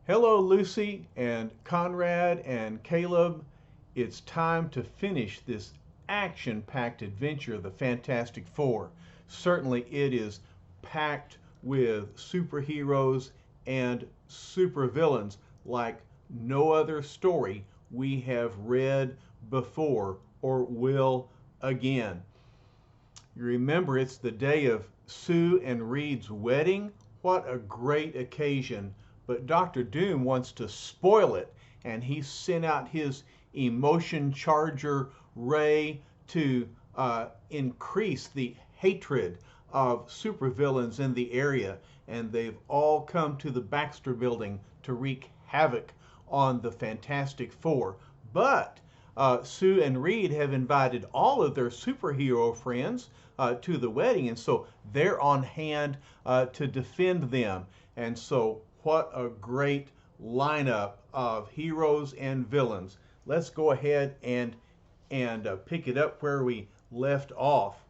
Hello, Lucy and Conrad and Caleb. It's time to finish this action-packed adventure, the Fantastic Four. Certainly, it is packed with superheroes and supervillains like no other story we have read before or will again. You remember it's the day of Sue and Reed's wedding. What a great occasion. But Dr. Doom wants to spoil it, and he sent out his emotion charger ray to increase the hatred of supervillains in the area. And they've all come to the Baxter Building to wreak havoc on the Fantastic Four. But Sue and Reed have invited all of their superhero friends to the wedding, and so they're on hand to defend them. And so, what a great lineup of heroes and villains. Let's go ahead and pick it up where we left off.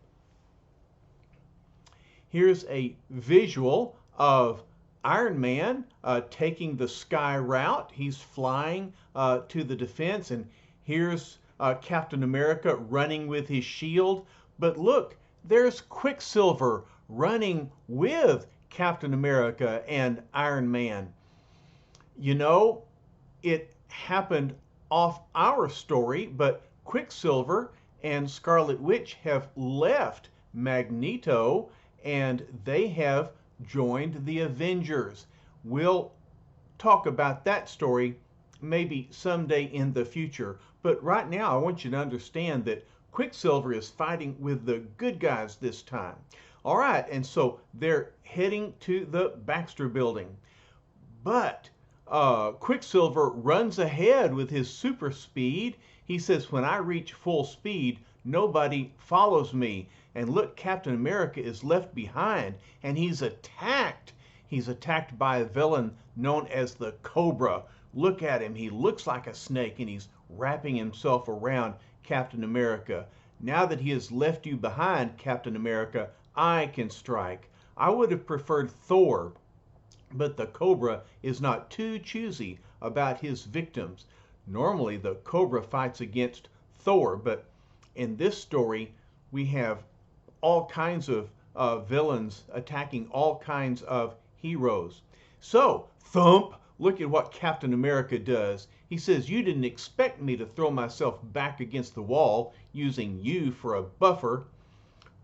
Here's a visual of Iron Man taking the sky route. He's flying to the defense, and here's Captain America running with his shield. But look, there's Quicksilver running with Captain America and Iron Man. You know, it happened off our story, but Quicksilver and Scarlet Witch have left Magneto and they have joined the Avengers. We'll talk about that story maybe someday in the future, but right now I want you to understand that Quicksilver is fighting with the good guys this time. All right, and so they're heading to the Baxter Building. But Quicksilver runs ahead with his super speed. He says, when I reach full speed, nobody follows me. And look, Captain America is left behind, and he's attacked. He's attacked by a villain known as the Cobra. Look at him. He looks like a snake, and he's wrapping himself around Captain America. Now that he has left you behind, Captain America, I can strike. I would have preferred Thor, but the Cobra is not too choosy about his victims. Normally, the Cobra fights against Thor, but in this story, we have all kinds of villains attacking all kinds of heroes. So, thump, look at what Captain America does. He says, you didn't expect me to throw myself back against the wall using you for a buffer.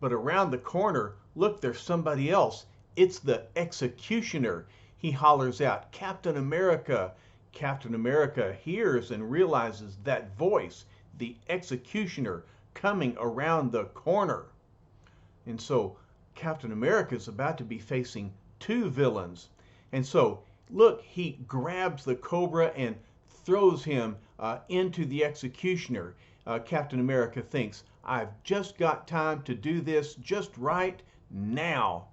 But around the corner, look, there's somebody else. It's the Executioner. He hollers out, Captain America. Captain America hears and realizes that voice, the Executioner, coming around the corner. And so Captain America is about to be facing two villains. And so, look, he grabs the Cobra and throws him into the Executioner. Captain America thinks, I've just got time to do this just right now.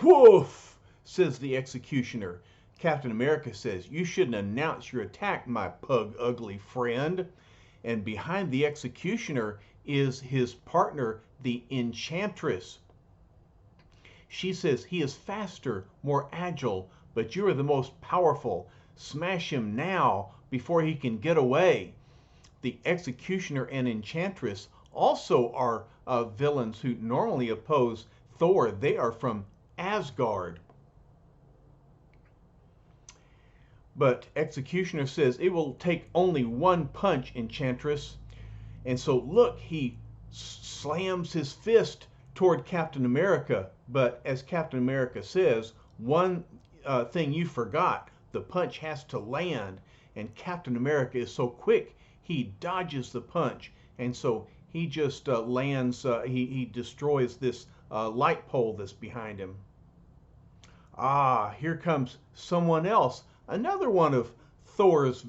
Woof, says the Executioner. Captain America says, you shouldn't announce your attack, my pug ugly friend. And behind the Executioner is his partner, the Enchantress. She says, he is faster, more agile, but you are the most powerful. Smash him now before he can get away. The Executioner and Enchantress also are villains who normally oppose Thor. They are from Asgard. But Executioner says, it will take only one punch, Enchantress. And so, look, he slams his fist toward Captain America. But as Captain America says, one thing you forgot, the punch has to land. And Captain America is so quick, he dodges the punch. And so he just lands, he destroys this light pole that's behind him. Ah, here comes someone else. Another one of Thor's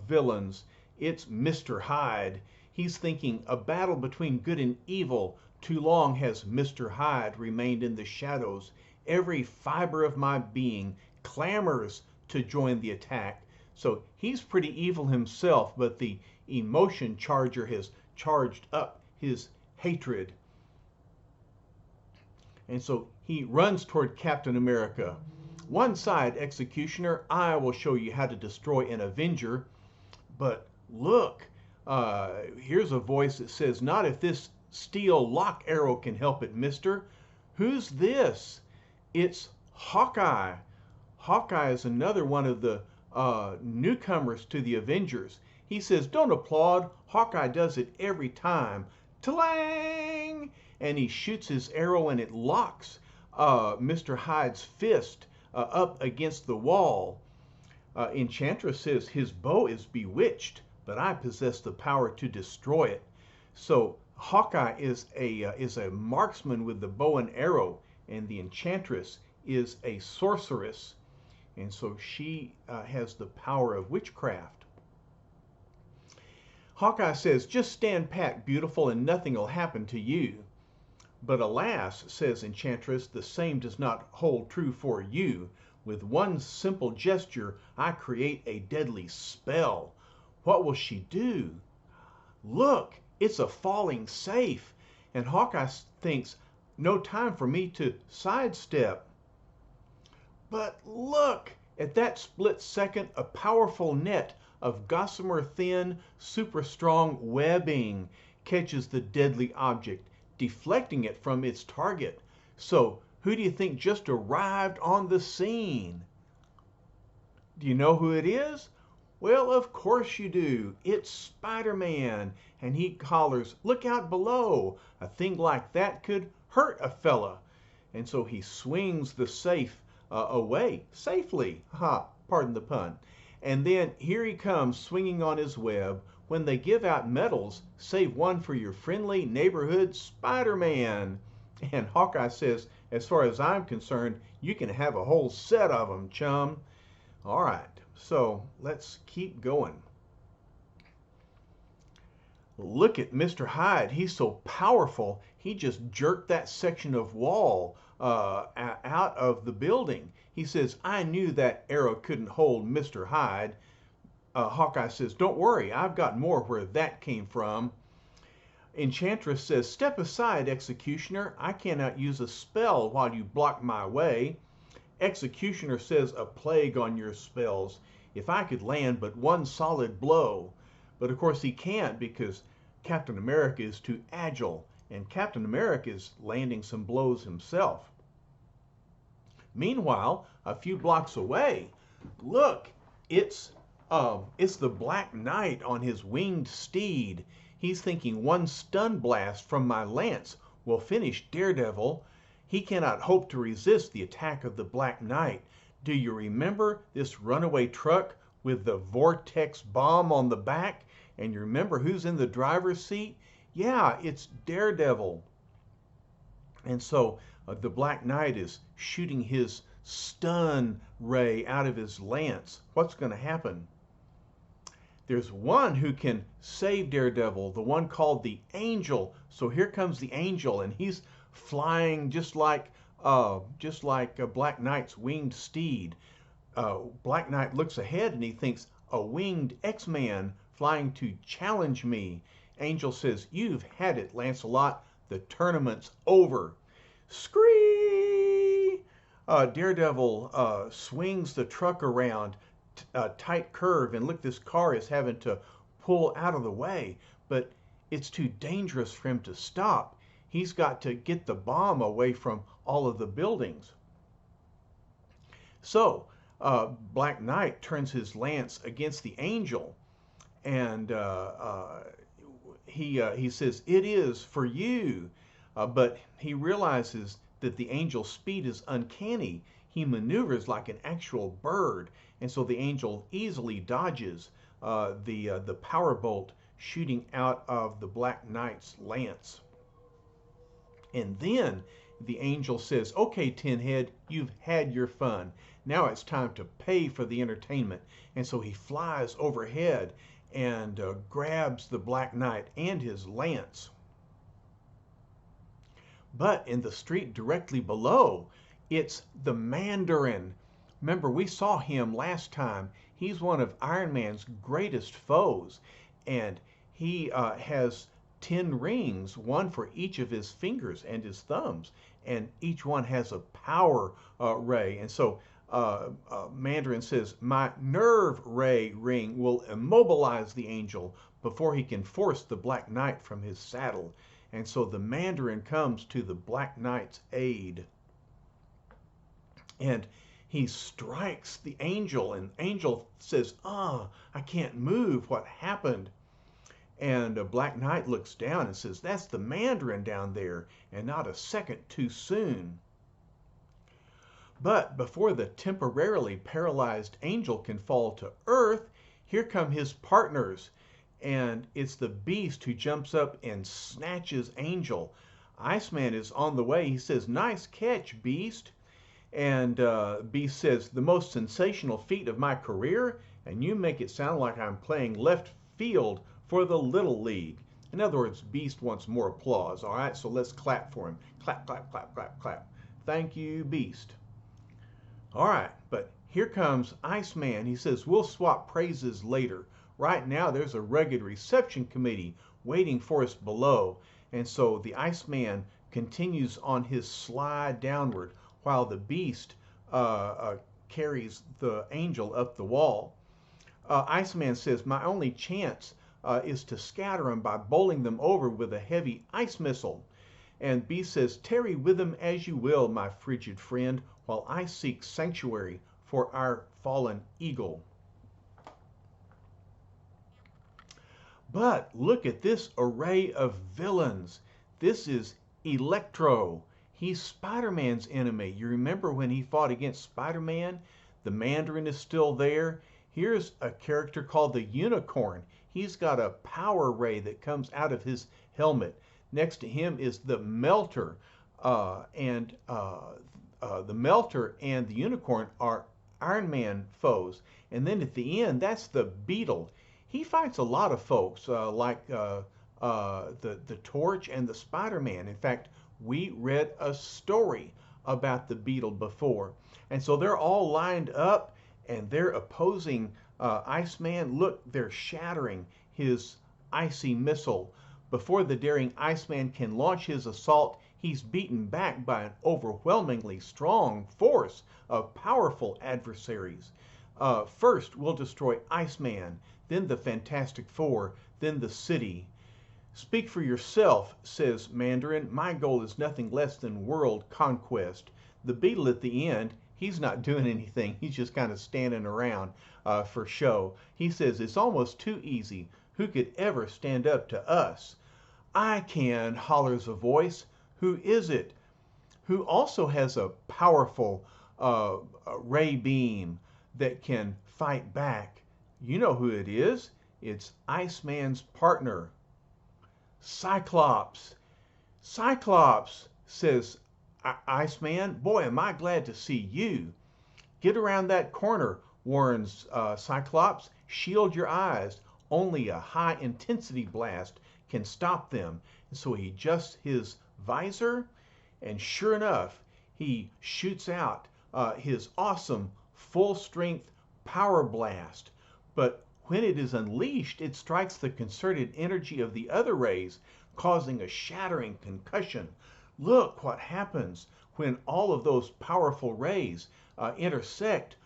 villains. It's Mr. Hyde. He's thinking, a battle between good and evil. Too long has Mr. Hyde remained in the shadows. Every fiber of my being clamors to join the attack. So he's pretty evil himself, but the emotion charger has charged up his hatred. And so he runs toward Captain America. One side, Executioner, I will show you how to destroy an Avenger. But look, here's a voice that says, not if this steel lock arrow can help it, mister. Who's this? It's Hawkeye. Hawkeye is another one of the newcomers to the Avengers. He says, don't applaud. Hawkeye does it every time. Tlang! And he shoots his arrow and it locks Mr. Hyde's fist up against the wall. Enchantress says, his bow is bewitched, but I possess the power to destroy it. So Hawkeye is a marksman with the bow and arrow, and the Enchantress is a sorceress. And so she has the power of witchcraft. Hawkeye says, just stand pat, beautiful, and nothing will happen to you. But alas, says Enchantress, the same does not hold true for you. With one simple gesture, I create a deadly spell. What will she do? Look, it's a falling safe. And Hawkeye thinks, no time for me to sidestep. But look, at that split second, a powerful net of gossamer thin, super strong webbing catches the deadly object, deflecting it from its target. So, who do you think just arrived on the scene? Do you know who it is? Well, of course you do. It's Spider-Man. And he hollers, look out below. A thing like that could hurt a fella. And so he swings the safe away safely. Pardon the pun. And then here he comes swinging on his web. When they give out medals, save one for your friendly neighborhood Spider-Man. And Hawkeye says, as far as I'm concerned, you can have a whole set of them, chum. All right, so let's keep going. Look at Mr. Hyde. He's so powerful, he just jerked that section of wall out of the building. He says, I knew that arrow couldn't hold Mr. Hyde. Hawkeye says, don't worry, I've got more where that came from. Enchantress says, step aside, Executioner. I cannot use a spell while you block my way. Executioner says, a plague on your spells. If I could land but one solid blow. But of course he can't because Captain America is too agile, and Captain America is landing some blows himself. Meanwhile, a few blocks away, look, it's the Black Knight on his winged steed. He's thinking one stun blast from my lance will finish Daredevil. He cannot hope to resist the attack of the Black Knight. Do you remember this runaway truck with the vortex bomb on the back? And you remember who's in the driver's seat? Yeah, it's Daredevil. And so the Black Knight is shooting his stun ray out of his lance. What's going to happen? There's one who can save Daredevil, the one called the Angel. So here comes the Angel, and he's flying just like Black Knight's winged steed. Black Knight looks ahead and he thinks, a winged X-Man flying to challenge me. Angel says, you've had it, Lancelot. The tournament's over. Scree! Daredevil swings the truck around a tight curve, and look, this car is having to pull out of the way, but it's too dangerous for him to stop. He's got to get the bomb away from all of the buildings. So Black Knight turns his lance against the Angel, and he says, it is for you. But he realizes that the Angel's speed is uncanny. He maneuvers like an actual bird, and so the Angel easily dodges the power bolt shooting out of the Black Knight's lance. And then the Angel says, okay, Tinhead, you've had your fun. Now it's time to pay for the entertainment. And so he flies overhead and grabs the Black Knight and his lance. But in the street directly below, it's the Mandarin. Remember, we saw him last time. He's one of Iron Man's greatest foes, and he has 10 rings, one for each of his fingers and his thumbs, and each one has a power ray. And so Mandarin says, my nerve ray ring will immobilize the angel before he can force the Black Knight from his saddle. And so the Mandarin comes to the Black Knight's aid. And he strikes the angel, and the angel says, I can't move. What happened? And Black Knight looks down and says, that's the Mandarin down there, and not a second too soon. But before the temporarily paralyzed angel can fall to earth, here come his partners. And it's the Beast who jumps up and snatches Angel. Iceman is on the way. He says, nice catch, Beast. And Beast says, the most sensational feat of my career? And you make it sound like I'm playing left field for the Little League. In other words, Beast wants more applause. All right, so let's clap for him. Clap, clap, clap, clap, clap. Thank you, Beast. All right, but here comes Iceman. He says, we'll swap praises later. Right now, there's a rugged reception committee waiting for us below. And so the Iceman continues on his slide downward while the Beast carries the angel up the wall. Iceman says, my only chance is to scatter them by bowling them over with a heavy ice missile. And Beast says, tarry with them as you will, my frigid friend, while I seek sanctuary for our fallen eagle. But look at this array of villains. This is Electro. He's Spider-Man's enemy. You remember when he fought against Spider-Man? The Mandarin is still there. Here's a character called the Unicorn. He's got a power ray that comes out of his helmet. Next to him is the Melter. The Melter and the Unicorn are Iron Man foes. And then at the end, that's the Beetle. He fights a lot of folks like the Torch and the Spider-Man. In fact, we read a story about the Beetle before. And so they're all lined up and they're opposing Iceman. Look, they're shattering his icy missile. Before the daring Iceman can launch his assault, he's beaten back by an overwhelmingly strong force of powerful adversaries. First, we'll destroy Iceman, then the Fantastic Four, then the city. Speak for yourself, says Mandarin. My goal is nothing less than world conquest. The Beetle at the end, he's not doing anything. He's just kind of standing around for show. He says, it's almost too easy. Who could ever stand up to us? I can, hollers a voice. Who is it? Who also has a powerful ray beam that can fight back? You know who it is. It's Iceman's partner, Cyclops. Cyclops, says Iceman. Boy, am I glad to see you. Get around that corner, warns Cyclops. Shield your eyes. Only a high-intensity blast can stop them. And so he adjusts his visor, and sure enough, he shoots out his awesome full-strength power blast. But when it is unleashed, it strikes the concerted energy of the other rays, causing a shattering concussion. Look what happens when all of those powerful rays intersect.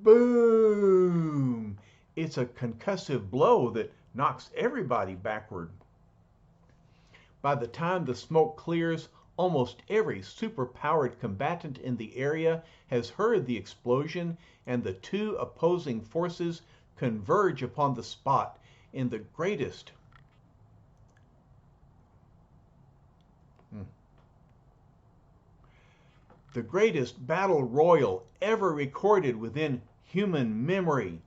Boom! It's a concussive blow that knocks everybody backward. By the time the smoke clears, almost every superpowered combatant in the area has heard the explosion, and the two opposing forces converge upon the spot in the greatest battle royal ever recorded within human memory.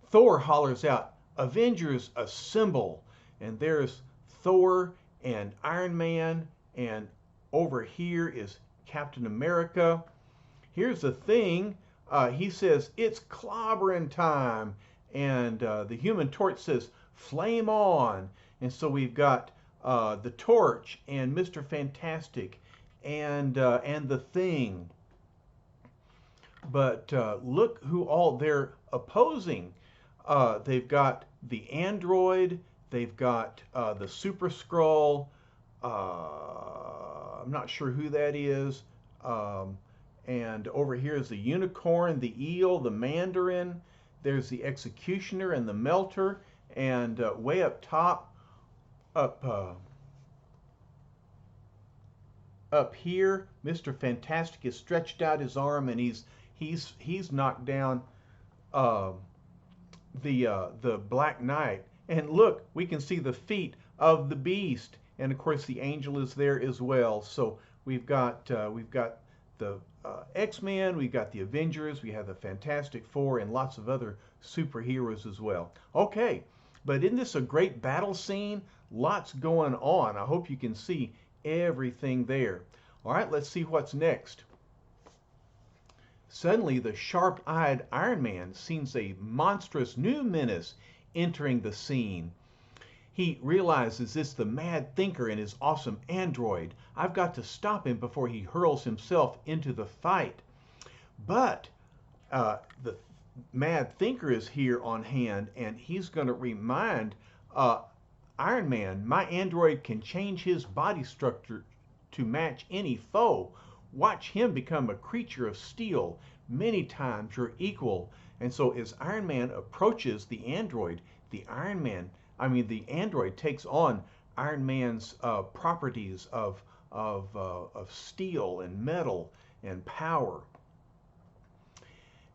Thor hollers out, Avengers assemble! And there's Thor and Iron Man, and over here is Captain America. Here's the thing, he says, it's clobbering time. And the Human Torch says, flame on. And so we've got the Torch and Mr. Fantastic and the Thing. But look who all they're opposing. They've got the Android, they've got the Super Skrull, I'm not sure who that is, And over here is the unicorn, the eel, the mandarin. There's the executioner and the melter. And way up top, up up here, Mr. Fantastic has stretched out his arm and he's knocked down uh, the Black Knight. And look, we can see the feet of the beast, and of course the angel is there as well. So we've got the X-Men, we've got the Avengers, we have the Fantastic Four, and lots of other superheroes as well. Okay, but isn't this a great battle scene? Lots going on. I hope you can see everything there. All right, let's see what's next. Suddenly, the sharp-eyed Iron Man sees a monstrous new menace entering the scene. He realizes it's the Mad Thinker and his awesome android. I've got to stop him before he hurls himself into the fight. But the Mad Thinker is here on hand, and he's going to remind Iron Man, my android can change his body structure to match any foe. Watch him become a creature of steel, many times your equal. And so as Iron Man approaches the android, the android takes on Iron Man's properties of steel and metal and power.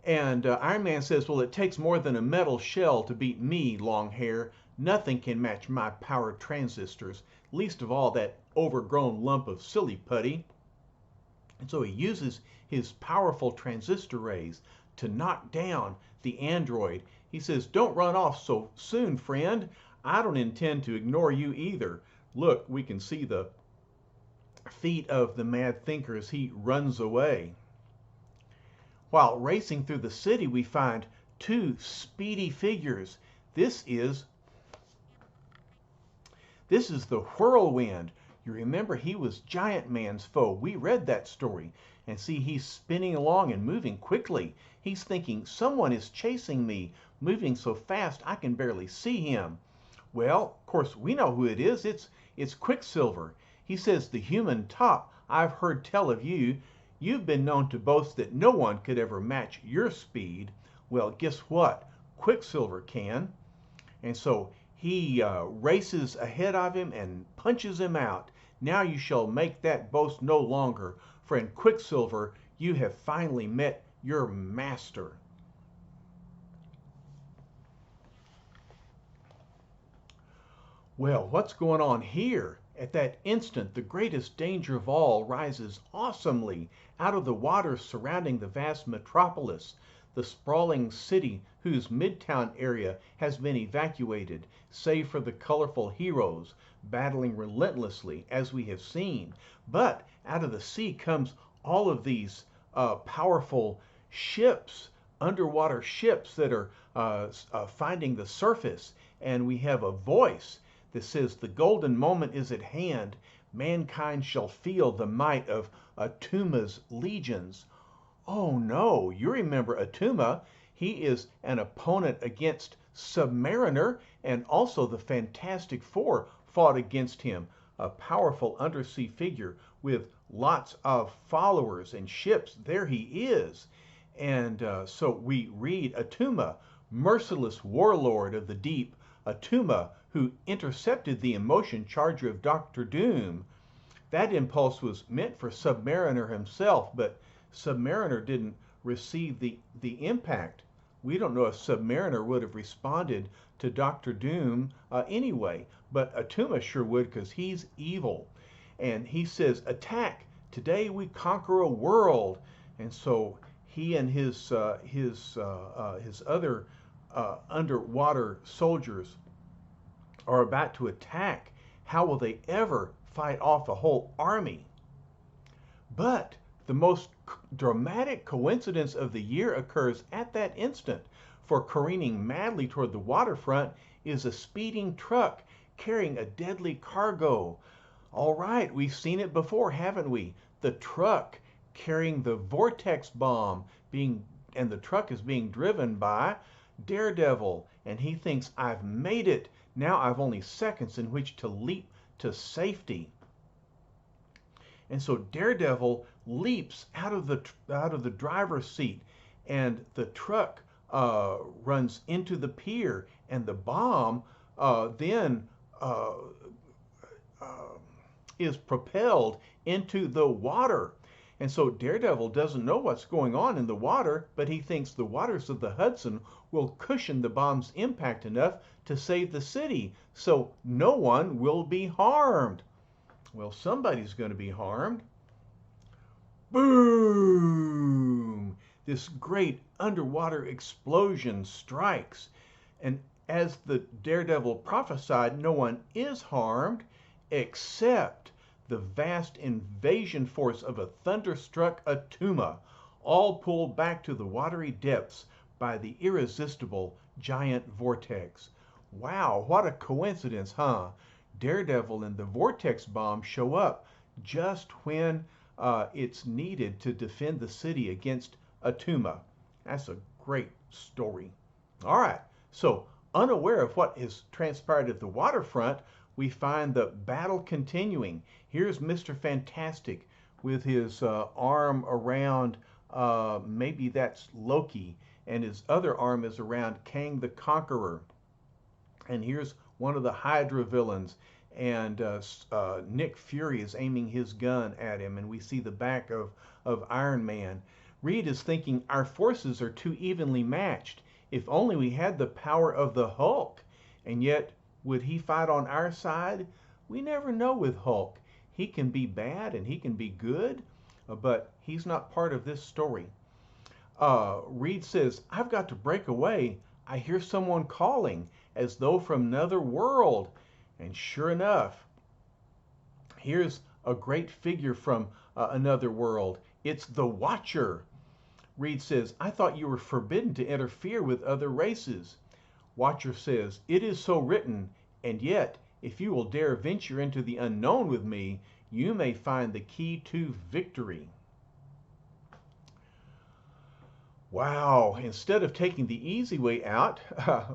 And Iron Man says, well, it takes more than a metal shell to beat me, long hair. Nothing can match my power transistors, least of all that overgrown lump of silly putty. And so he uses his powerful transistor rays to knock down the android. He says, don't run off so soon, friend. I don't intend to ignore you either. Look, we can see the feet of the Mad Thinker as he runs away. While racing through the city, we find two speedy figures. This is the Whirlwind. You remember he was Giant Man's foe. We read that story. And see, he's spinning along and moving quickly. He's thinking, someone is chasing me, moving so fast I can barely see him. Well, of course, we know who it is. It's Quicksilver. He says, the human top, I've heard tell of you. You've been known to boast that no one could ever match your speed. Well, guess what? Quicksilver can. And so he races ahead of him and punches him out. Now you shall make that boast no longer, for in Quicksilver you have finally met your master. Well, what's going on here? At that instant, the greatest danger of all rises awesomely out of the waters surrounding the vast metropolis, the sprawling city whose midtown area has been evacuated, save for the colorful heroes battling relentlessly, as we have seen. But out of the sea comes all of these powerful ships, underwater ships that are finding the surface, and we have a voice that says, the golden moment is at hand. Mankind shall feel the might of Atuma's legions. Oh no, you remember Atuma. He is an opponent against Submariner, and also the Fantastic Four fought against him. A powerful undersea figure with lots of followers and ships. There he is. And so we read Atuma, merciless warlord of the deep, Atuma, who intercepted the emotion charger of Dr. Doom. That impulse was meant for Submariner himself, but Submariner didn't receive the impact. We don't know if Submariner would have responded to Dr. Doom anyway, but Atuma sure would, because he's evil. And he says, attack! Today we conquer a world. And so he and his other underwater soldiers are about to attack. How will they ever fight off a whole army? But the most dramatic coincidence of the year occurs at that instant, for careening madly toward the waterfront is a speeding truck carrying a deadly cargo. All right, we've seen it before, haven't we? The truck carrying the vortex bomb and the truck is being driven by Daredevil, and he thinks, I've made it. Now I've only seconds in which to leap to safety. And so Daredevil leaps out of the driver's seat, and the truck runs into the pier, and the bomb then uh, uh, is propelled into the water. And so Daredevil doesn't know what's going on in the water, but he thinks the waters of the Hudson will cushion the bomb's impact enough to save the city, so no one will be harmed. Well, somebody's going to be harmed. Boom! This great underwater explosion strikes. And as the Daredevil prophesied, no one is harmed except the vast invasion force of a thunderstruck Attuma, all pulled back to the watery depths by the irresistible giant vortex. Wow, what a coincidence, huh? Daredevil and the vortex bomb show up just when it's needed to defend the city against Attuma. That's a great story. All right, so unaware of what has transpired at the waterfront, we find the battle continuing. Here's Mr. Fantastic with his arm around, maybe that's Loki, and his other arm is around Kang the Conqueror. And here's one of the Hydra villains, and Nick Fury is aiming his gun at him, and we see the back of Iron Man. Reed is thinking our forces are too evenly matched. If only we had the power of the Hulk. And yet, would he fight on our side? We never know with Hulk. He can be bad and he can be good, but he's not part of this story. Reed says, I've got to break away. I hear someone calling as though from another world. And sure enough, here's a great figure from another world. It's the Watcher. Reed says, I thought you were forbidden to interfere with other races. Watcher says, it is so written, and yet, if you will dare venture into the unknown with me, you may find the key to victory. Wow, instead of taking the easy way out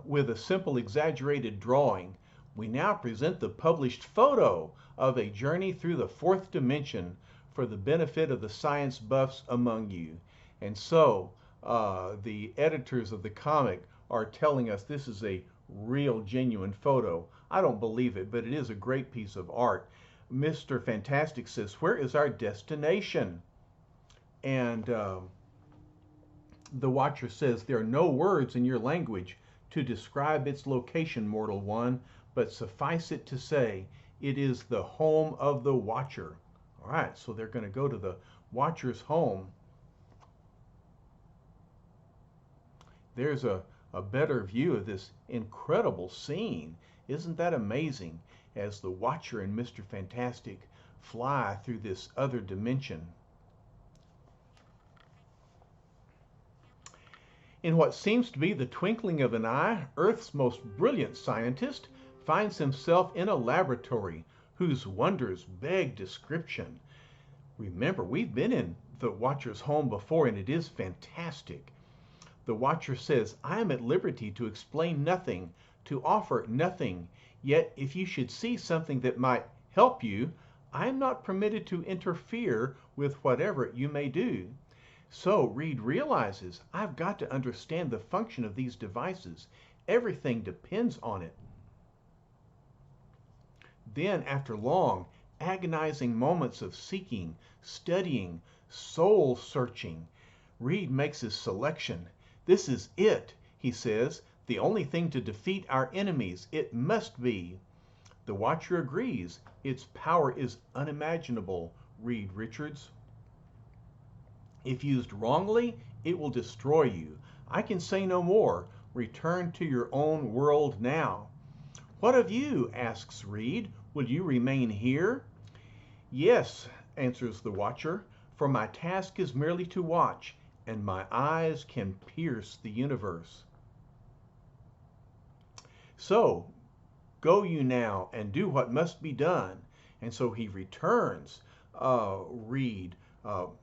with a simple exaggerated drawing, we now present the published photo of a journey through the fourth dimension for the benefit of the science buffs among you. And so the editors of the comic are telling us this is a real, genuine photo. I don't believe it, but it is a great piece of art. Mr. Fantastic says, where is our destination? And the Watcher says, there are no words in your language to describe its location, mortal one, but suffice it to say, it is the home of the Watcher. All right, so they're going to go to the Watcher's home. There's a better view of this incredible scene. Isn't that amazing? As the Watcher and Mr. Fantastic fly through this other dimension. In what seems to be the twinkling of an eye, Earth's most brilliant scientist finds himself in a laboratory whose wonders beg description. Remember, we've been in the Watcher's home before, and it is fantastic. The Watcher says, I am at liberty to explain nothing, to offer nothing. Yet if you should see something that might help you, I am not permitted to interfere with whatever you may do. So Reed realizes, I've got to understand the function of these devices. Everything depends on it. Then, after long, agonizing moments of seeking, studying, soul-searching, Reed makes his selection. This is it, he says, the only thing to defeat our enemies. It must be. The Watcher agrees. Its power is unimaginable, Reed Richards. If used wrongly, it will destroy you. I can say no more. Return to your own world now. What of you? Asks Reed. Will you remain here? Yes, answers the Watcher, for my task is merely to watch, and my eyes can pierce the universe. So, go you now and do what must be done. And so he returns, Reed,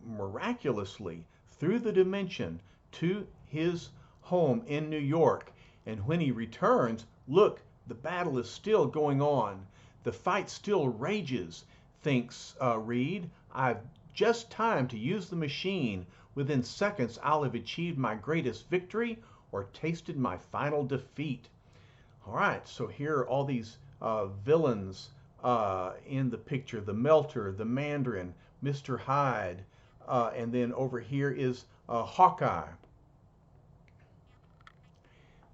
miraculously through the dimension to his home in New York. And when he returns, look, the battle is still going on. The fight still rages, thinks Reed, I've just time to use the machine. Within seconds, I'll have achieved my greatest victory or tasted my final defeat. All right, so here are all these villains in the picture: the Melter, the Mandarin, Mr. Hyde, and then over here is Hawkeye.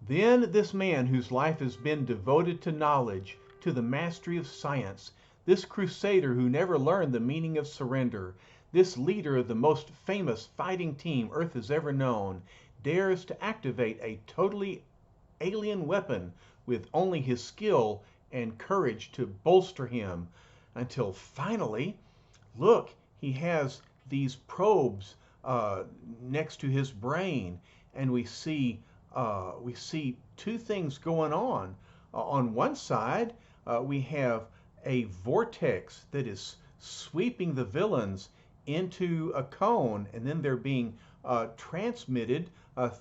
Then this man whose life has been devoted to knowledge, to the mastery of science, this crusader who never learned the meaning of surrender, this leader of the most famous fighting team Earth has ever known, dares to activate a totally alien weapon with only his skill and courage to bolster him, until finally, look, he has these probes next to his brain, and we see two things going on. On one side, we have a vortex that is sweeping the villains into a cone, and then they're being transmitted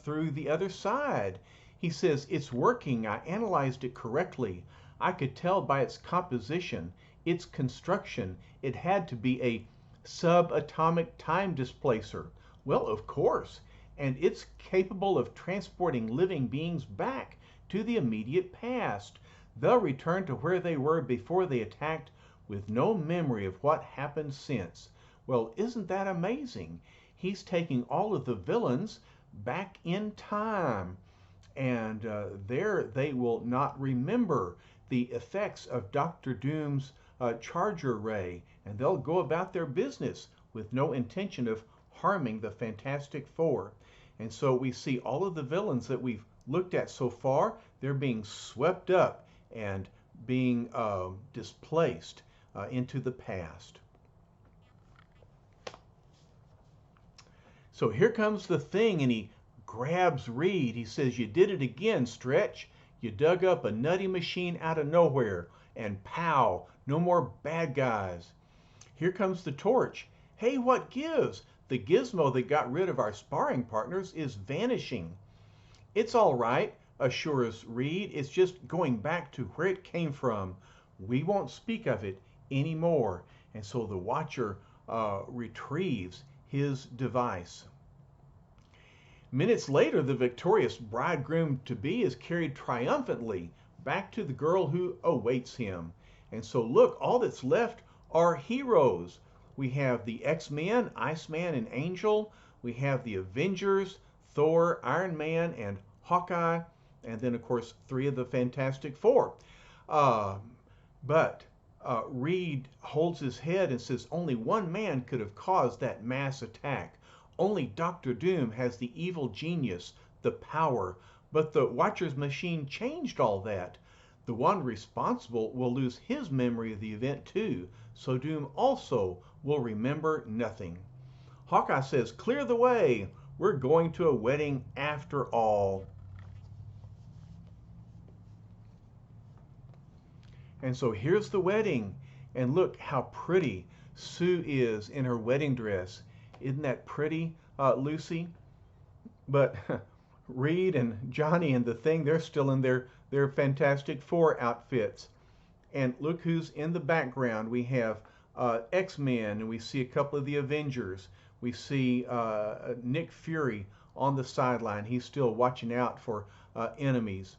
through the other side. He says, it's working. I analyzed it correctly. I could tell by its composition, its construction, it had to be a subatomic time displacer. Well, of course. And it's capable of transporting living beings back to the immediate past. They'll return to where they were before they attacked with no memory of what happened since. Well, isn't that amazing? He's taking all of the villains back in time, and there they will not remember the effects of Dr. Doom's charger ray, and they'll go about their business with no intention of harming the Fantastic Four. And so we see all of the villains that we've looked at so far, they're being swept up and being displaced into the past. So here comes the Thing, and he grabs Reed. He says, you did it again, Stretch. You dug up a nutty machine out of nowhere, and pow, no more bad guys. Here comes the Torch. Hey, what gives? The gizmo that got rid of our sparring partners is vanishing. It's all right, assures Reed. It's just going back to where it came from. We won't speak of it anymore. And so the Watcher retrieves his device. Minutes later, the victorious bridegroom-to-be is carried triumphantly back to the girl who awaits him. And so look, all that's left are heroes. We have the X-Men, Iceman and Angel. We have the Avengers, Thor, Iron Man, and Hawkeye. And then, of course, 3 of the Fantastic Four. But Reed holds his head and says only one man could have caused that mass attack. Only Dr. Doom has the evil genius, the power. But the Watcher's machine changed all that. The one responsible will lose his memory of the event too, so Doom also will remember nothing. Hawkeye says, clear the way. We're going to a wedding after all. And so here's the wedding. And look how pretty Sue is in her wedding dress. Isn't that pretty, Lucy? But Reed and Johnny and the Thing, they're still in their Fantastic Four outfits. And look who's in the background. We have X-Men, and we see a couple of the Avengers. We see Nick Fury on the sideline. He's still watching out for enemies.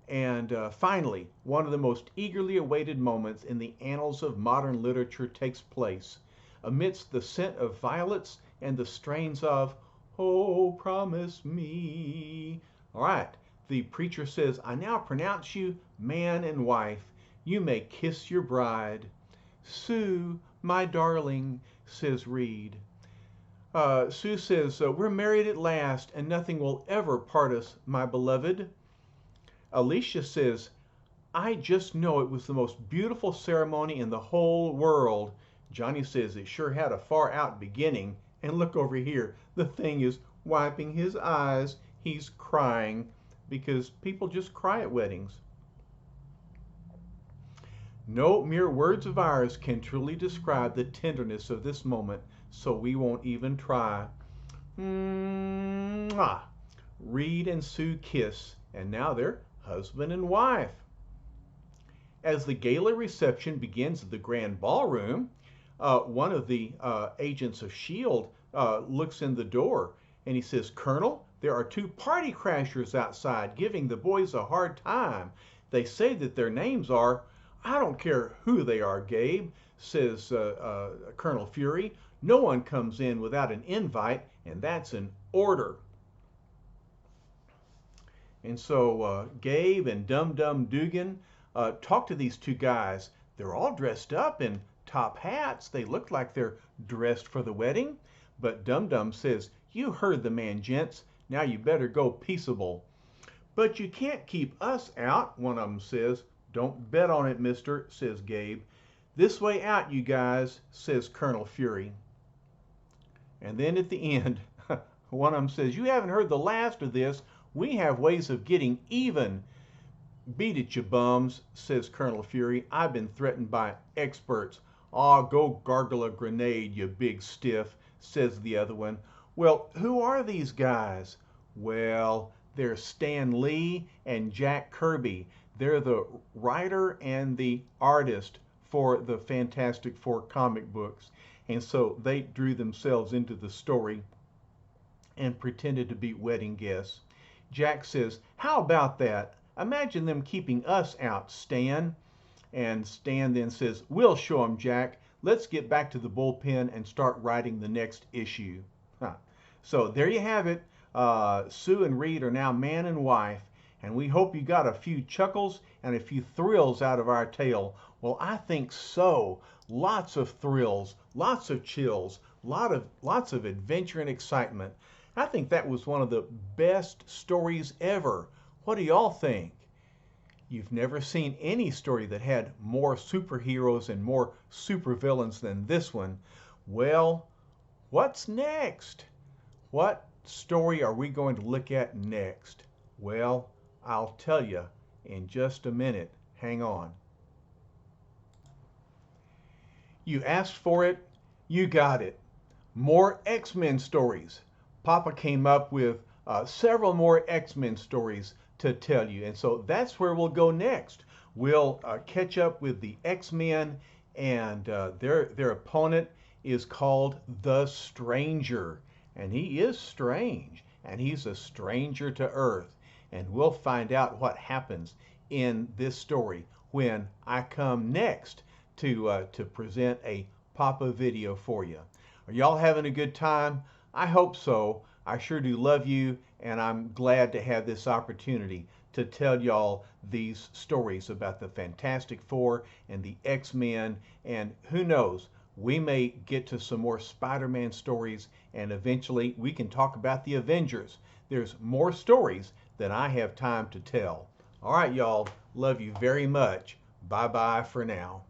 And finally, one of the most eagerly awaited moments in the annals of modern literature takes place. Amidst the scent of violets and the strains of "Oh, Promise Me." All right, the preacher says, I now pronounce you man and wife. You may kiss your bride. Sue, my darling, says Reed. Sue says, we're married at last, and nothing will ever part us, my beloved. Alicia says, I just know it was the most beautiful ceremony in the whole world. Johnny says it sure had a far out beginning. And look over here, the Thing is wiping his eyes. He's crying because people just cry at weddings. No mere words of ours can truly describe the tenderness of this moment, so we won't even try. Mwah! Reed and Sue kiss, and now they're husband and wife. As the gala reception begins at the grand ballroom, one of the agents of S.H.I.E.L.D. Looks in the door and he says, "Colonel, there are two party crashers outside giving the boys a hard time. They say that their names are—" "I don't care who they are, Gabe," says Colonel Fury. "No one comes in without an invite, and that's an order." And so Gabe and Dum Dum Dugan talk to these two guys. They're all dressed up in top hats. They look like they're dressed for the wedding. But Dum Dum says, "You heard the man, gents. Now you better go peaceable." "But you can't keep us out," one of them says. "Don't bet on it, mister," says Gabe. "This way out, you guys," says Colonel Fury. And then at the end, one of them says, "You haven't heard the last of this. We have ways of getting even." "Beat it, you bums," says Colonel Fury. "I've been threatened by experts." "Aw, go gargle a grenade, you big stiff," says the other one. "Well, who are these guys?" "Well, they're Stan Lee and Jack Kirby. They're the writer and the artist for the Fantastic Four comic books." And so they drew themselves into the story and pretended to be wedding guests. Jack says, "How about that? Imagine them keeping us out, Stan." And Stan then says, "We'll show 'em, Jack. Let's get back to the bullpen and start writing the next issue." So there you have it. Sue and Reed are now man and wife, and we hope you got a few chuckles and a few thrills out of our tale. Well, I think so. Lots of thrills, lots of chills, lots of adventure and excitement. I think that was one of the best stories ever. What do y'all think? You've never seen any story that had more superheroes and more supervillains than this one. Well, what's next? What story are we going to look at next? Well, I'll tell you in just a minute. Hang on. You asked for it, you got it. More X-Men stories. Papa came up with several more X-Men stories to tell you, and so that's where we'll go next. We'll catch up with the X-Men, and their opponent is called the Stranger, and he is strange, and he's a stranger to Earth, and we'll find out what happens in this story when I come next to present a Papa video for you. Are y'all having a good time? I hope so. I sure do love you, and I'm glad to have this opportunity to tell y'all these stories about the Fantastic Four and the X-Men, and who knows, we may get to some more Spider-Man stories, and eventually we can talk about the Avengers. There's more stories than I have time to tell. All right, y'all. Love you very much. Bye-bye for now.